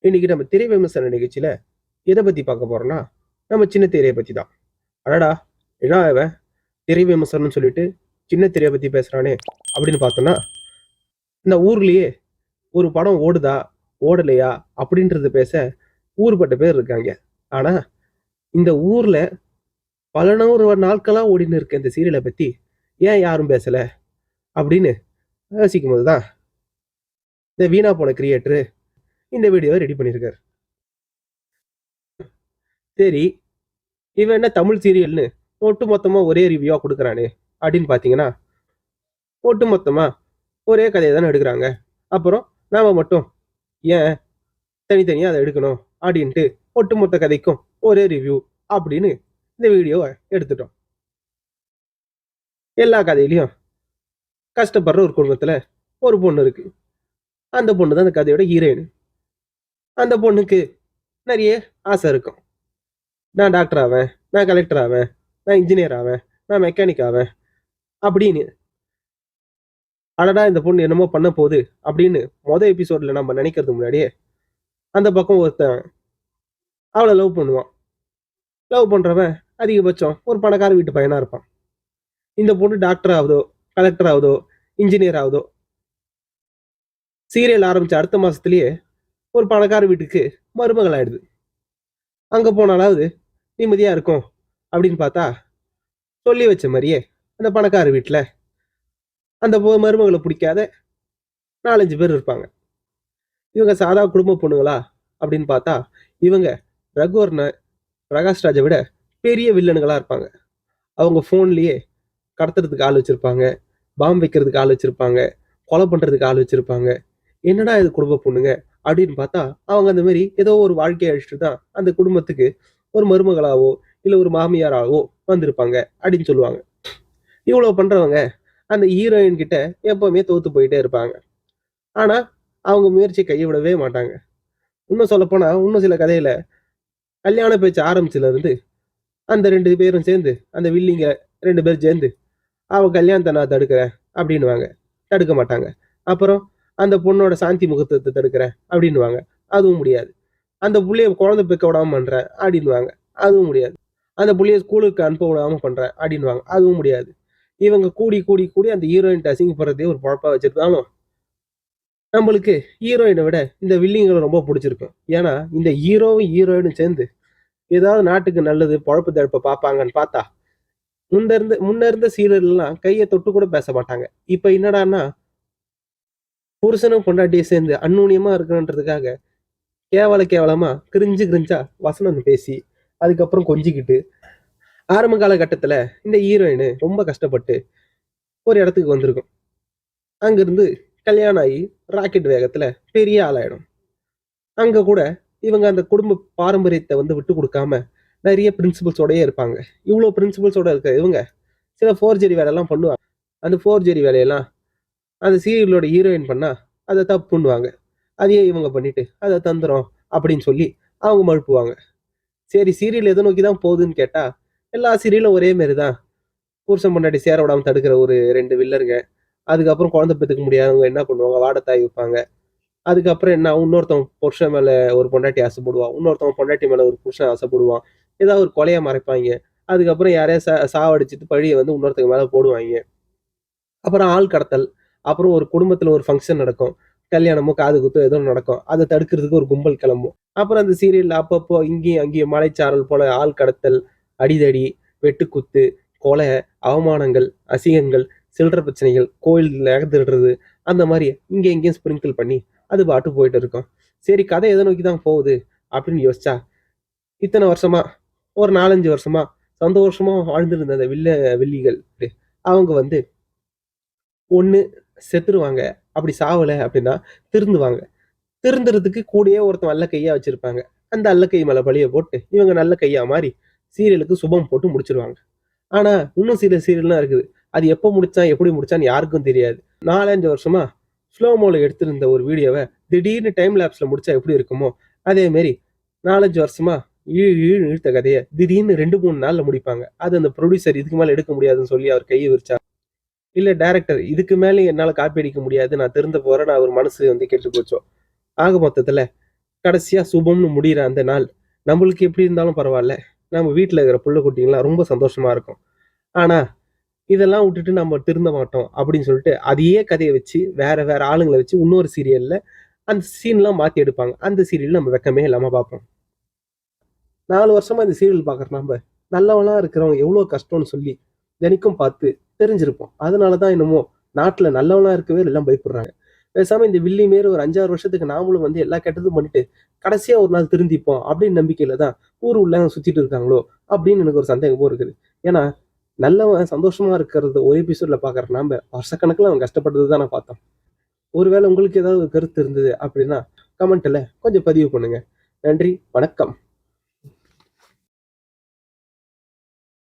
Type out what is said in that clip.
இன்னைக்கு நம்ம திரை விமர்சன நிகழ்ச்சியில எதை பத்தி பார்க்க போறோம்னா, நம்ம சின்ன திரையை பத்தி தான். அடடா! என்ன இவன் திரை விமர்சனம்னு சொல்லிட்டு சின்ன திரையை பத்தி பேசுறானே அப்படின்னு பார்த்தோம்னா, இந்த ஊர்லயே ஒரு படம் ஓடுதா, ஓடலையா அப்படின்றத பேச ஊர்பட்ட பேர் இருக்காங்க. ஆனா, இந்த ஊர்ல பல நூறு நாட்களா ஓடின்னு இருக்க இந்த சீரியலை பத்தி ஏன் யாரும் பேசல அப்படின்னு யோசிக்கும்போது தான் இந்த வீணா போன கிரியேட்டர் இந்த வீடியோவை ரெடி பண்ணியிருக்காரு. சரி, இவன் என்ன தமிழ் சீரியல்னு ஒட்டு மொத்தமா ஒரே ரிவ்யூவா கொடுக்குறானே அப்படின்னு பாத்தீங்கன்னா, ஒட்டு மொத்தமா ஒரே கதையை தானே எடுக்கிறாங்க. அப்புறம் நாம மட்டும் ஏன் தனித்தனியா அதை எடுக்கணும் அப்படின்ட்டு ஒட்டுமொத்த கதைக்கும் ஒரே ரிவ்யூ அப்படின்னு இந்த வீடியோவை எடுத்துட்டோம். எல்லா கதையிலையும் கஷ்டப்படுற ஒரு குடும்பத்துல ஒரு பொண்ணு இருக்கு. அந்த பொண்ணு தான் அந்த கதையோட ஹீரோயின். அந்த பொண்ணுக்கு நிறைய ஆசை இருக்கும். நான் டாக்டர் ஆவேன், நான் கலெக்டர் ஆவேன், நான் இன்ஜினியர் ஆவேன், நான் மெக்கானிக் ஆவேன் அப்படின்னு. அடடா இந்த பொண்ணு என்னமோ பண்ண போகுது அப்படின்னு எபிசோட்ல நம்ம நினைக்கிறது முன்னாடியே அந்த பக்கம் ஒருத்தன் அவளை லவ் பண்ணுவான். லவ் பண்றவன் அதிகபட்சம் ஒரு பணக்கார வீட்டு பையனா இருப்பான். இந்த பொண்ணு டாக்டர் ஆகுதோ, கலெக்டர் ஆகுதோ, இன்ஜினியர் ஆகுதோ, சீரியல் ஆரம்பிச்ச அடுத்த மாசத்துலயே ஒரு பணக்கார வீட்டுக்கு மருமகள் ஆயிடுது. அங்க போனாலாவது நிம்மதியா இருக்கும் அப்படின்னு பார்த்தா, சொல்லி வச்ச மாதிரியே அந்த பணக்கார வீட்டுல அந்த மருமகளை பிடிக்காத 4-5 பேர் இருப்பாங்க. இவங்க சாதா குடும்ப பொண்ணுங்களா அப்படின்னு பார்த்தா, இவங்க ரகுவர்ன பிரகாஷ் ராஜை விட பெரிய வில்லனுங்களா இருப்பாங்க. அவங்க போன்லயே கடத்துறதுக்கு ஆள் வச்சிருப்பாங்க, பாம்பு வைக்கிறதுக்கு ஆள் வச்சிருப்பாங்க, கொலை பண்றதுக்கு ஆள் வச்சிருப்பாங்க. என்னடா இது குடும்ப பொண்ணுங்க அப்படின்னு பார்த்தா, அவங்க அந்த மாதிரி ஏதோ ஒரு வாழ்க்கையை அழிச்சுட்டு தான் அந்த குடும்பத்துக்கு ஒரு மருமகளாவோ இல்ல ஒரு மாமியாராவோ வந்திருப்பாங்க அப்படின்னு சொல்லுவாங்க. இவ்வளவு பண்றவங்க அந்த ஹீரோயின் கிட்ட எப்பவுமே தோத்து போயிட்டே இருப்பாங்க. ஆனா அவங்க முயற்சி கைவிடவே மாட்டாங்க. இன்னும் சொல்ல போனா, இன்னும் சில கதையில கல்யாண பேச்சு ஆரம்பிச்சுல இருந்து அந்த 2 பேரும் சேர்ந்து, அந்த வில்லிங்க 2 பேர் சேர்ந்து அவ கல்யாணத்தை நான் தடுக்கிறேன் அப்படின்னுவாங்க. தடுக்க மாட்டாங்க. அப்புறம் அந்த பொண்ணோட சாந்தி முகூர்த்தத்தை தடுக்கிறேன் அப்படின்னுவாங்க. அதுவும் முடியாது. அந்த புள்ளைய குழந்தை பெக்க விடாம பண்றேன் அப்படின்னுவாங்க. அதுவும் முடியாது. அந்த புள்ளைய ஸ்கூலுக்கு அனுப்ப விடாம பண்றேன் அப்படின்னுவாங்க. அதுவும் முடியாது. இவங்க கூடி கூடி கூடி அந்த ஹீரோயின் அசிங்கப்படுறதே ஒரு பொழப்பா வச்சிருந்தாலும், நம்மளுக்கு ஹீரோயினை விட இந்த வில்லிங்களை ரொம்ப பிடிச்சிருக்கும். ஏன்னா இந்த ஹீரோவும் ஹீரோயினும் சேர்ந்து ஏதாவது நாட்டுக்கு நல்லது பொழப்பு தடுப்ப பார்ப்பாங்கன்னு பார்த்தா, முன்ன இருந்த சீரியல்லாம் கையை தொட்டு கூட பேச மாட்டாங்க. இப்ப என்னடான்னா, புருஷனும் பொண்டாட்டியும் சேர்ந்து அந்நுண்ணியமா இருக்கணுன்றதுக்காக கேவலமா கிரிஞ்சா வசனம் பேசி அதுக்கப்புறம் கொஞ்சிக்கிட்டு, ஆரம்ப காலகட்டத்துல இந்த ஹீரோயின் ரொம்ப கஷ்டப்பட்டு ஒரு இடத்துக்கு வந்திருக்கும். அங்கிருந்து கல்யாணம் ஆகி ராக்கெட் வேகத்துல பெரிய ஆளாயிடும். அங்க கூட இவங்க அந்த குடும்ப பாரம்பரியத்தை விட்டு கொடுக்காம நிறைய பிரின்சிபல்ஸோடயே இருப்பாங்க. இவ்வளவு பிரின்சிபல்ஸோட இருக்க இவங்க சில ஃபோர்ஜரி வேலையெல்லாம் பண்ணுவாங்க. அந்த ஃபோர்ஜரி வேலையெல்லாம் அந்த சீரியலோட ஹீரோயின் பண்ணா அதை தப்பு பண்ணுவாங்க. அதையே இவங்க பண்ணிட்டு அதை தந்துரும் அப்படின்னு சொல்லி அவங்க மழுப்புவாங்க. சரி, சீரியல் எதை நோக்கி தான் போகுதுன்னு கேட்டா, எல்லா சீரியலும் ஒரே மாதிரி தான். புருஷன் பொண்டாட்டி சேர விடாம தடுக்கிற ஒரு 2 வில்லருங்க. அதுக்கப்புறம் குழந்தை பெற்றுக்க முடியாதவங்க என்ன பண்ணுவாங்க, வாடத்தாய் வைப்பாங்க. அதுக்கப்புறம் என்ன, இன்னொருத்தவன் புருஷன் மேல ஒரு பொண்டாட்டி ஆசைப்படுவான், இன்னொருத்தவன் பொண்டாட்டி மேல ஒரு புருஷன் ஆசைப்படுவான். ஏதாவது ஒரு கொலையை மறைப்பாங்க. அதுக்கப்புறம் யாரையா சாவடிச்சிட்டு பழியை இன்னொருத்தங்க மேல போடுவாங்க. அப்புறம் ஆள் கடத்தல். அப்புறம் ஒரு குடும்பத்துல ஒரு ஃபங்க்ஷன் நடக்கும். கல்யாணமோ காது குத்தோ ஏதோ நடக்கும். அதை தடுக்கிறதுக்கு ஒரு கும்பல் கிளம்பும். அப்புறம் அந்த சீரியல்ல அப்பப்போ இங்கேயும் அங்கேயும் மலைச்சாரல் போல ஆள் கடத்தல், அடிதடி, வெட்டுக்குத்து, கொலை, அவமானங்கள், அசிங்கங்கள், சில்லற பிரச்சனைகள், கோயில் நகர்ந்துடுறது, அந்த மாதிரி இங்க எங்கேயும் ஸ்பிரிங்கிள் பண்ணி அது பாட்டு போயிட்டு இருக்கும். சரி, கதை எதை நோக்கி தான் போகுது அப்படின்னு யோசிச்சா, இத்தனை வருஷமா ஒரு 4-5 வருஷமா சந்தோஷமா வாழ்ந்துருந்த அந்த வில்லிகள் அவங்க ஒண்ணு செத்துருவாங்க. அப்படி சாவல அப்படின்னா திருந்துவாங்க. திருந்துறதுக்கு கூடயே ஒருத்தன் நல்ல கையா வச்சிருப்பாங்க. அந்த அல்ல கை மேல பழிய போட்டு இவங்க நல்ல கையா மாறி சீரியலுக்கு சுபம் போட்டு முடிச்சிருவாங்க. ஆனா இன்னும் சில சீரியல்லாம் இருக்குது. அது எப்ப முடிச்சான் எப்படி முடிச்சான்னு யாருக்கும் தெரியாது. 4-5 வருஷமா ஸ்லோமோல எடுத்திருந்த ஒரு வீடியோவை திடீர்னு டைம் லேப்ஸ்ல முடிச்சா எப்படி இருக்குமோ அதே மாதிரி 4-5 வருஷமா இழுத்த கதையை திடீர்னு 2-3 நாள்ல முடிப்பாங்க. அது அந்த ப்ரொடியூசர் இதுக்கு மேல எடுக்க முடியாதுன்னு சொல்லி அவர் கையை விரிச்சா, இல்ல டைரக்டர் இதுக்கு மேல என்னால காப்பி அடிக்க முடியாது, நான் திருந்த போறேன், நான் ஒரு மனசு கெட்டு போச்சோ, ஆக மொத்தத்துல கடைசியா சுபம்னு முடியிற அந்த நாள் நம்மளுக்கு எப்படி இருந்தாலும் பரவாயில்ல, நம்ம வீட்டுல இருக்கிற புள்ள குட்டிங்கலாம் ரொம்ப சந்தோஷமா இருக்கும். ஆனா இதெல்லாம் விட்டுட்டு நம்ம திருந்த மாட்டோம் அப்படின்னு சொல்லிட்டு அதையே கதையை வச்சு வேற வேற ஆளுங்களை வச்சு இன்னொரு சீரியல்ல அந்த சீன்லாம் மாத்தி எடுப்பாங்க. அந்த சீரியல் நம்ம வெக்கமே இல்லாம பார்ப்போம். 4 வருஷமா இந்த சீரியல் பார்க்குற நம்ம நல்லவனா இருக்கிறவங்க எவ்வளோ கஷ்டம்னு சொல்லி தினைக்கும் பார்த்து தெரிஞ்சிருப்போம். அதனாலதான் என்னமோ நாட்டுல நல்லவனா இருக்கவே எல்லாம் பயப்படுறாங்க. பேசாம இந்த வில்லி மாரி ஒரு 5-6 வருஷத்துக்கு நாமளும் வந்து எல்லா கெட்டதும் பண்ணிட்டு கடைசியா ஒரு நாள் திருந்திப்போம் அப்படின்னு நம்பிக்கையில தான் ஊர் உள்ள சுத்திட்டு இருக்காங்களோ அப்படின்னு எனக்கு ஒரு சந்தேகமும் இருக்குது. ஏன்னா நல்லவன் சந்தோஷமா இருக்கிறது ஒரு எபிசோட்ல பாக்குற நாம வருஷக்கணக்கில் அவன் கஷ்டப்பட்டது தான் நான் பார்த்தோம். ஒருவேளை உங்களுக்கு ஏதாவது ஒரு கருத்து இருந்தது அப்படின்னா கமெண்ட்ல கொஞ்சம் பதிவு பண்ணுங்க. நன்றி, வணக்கம்.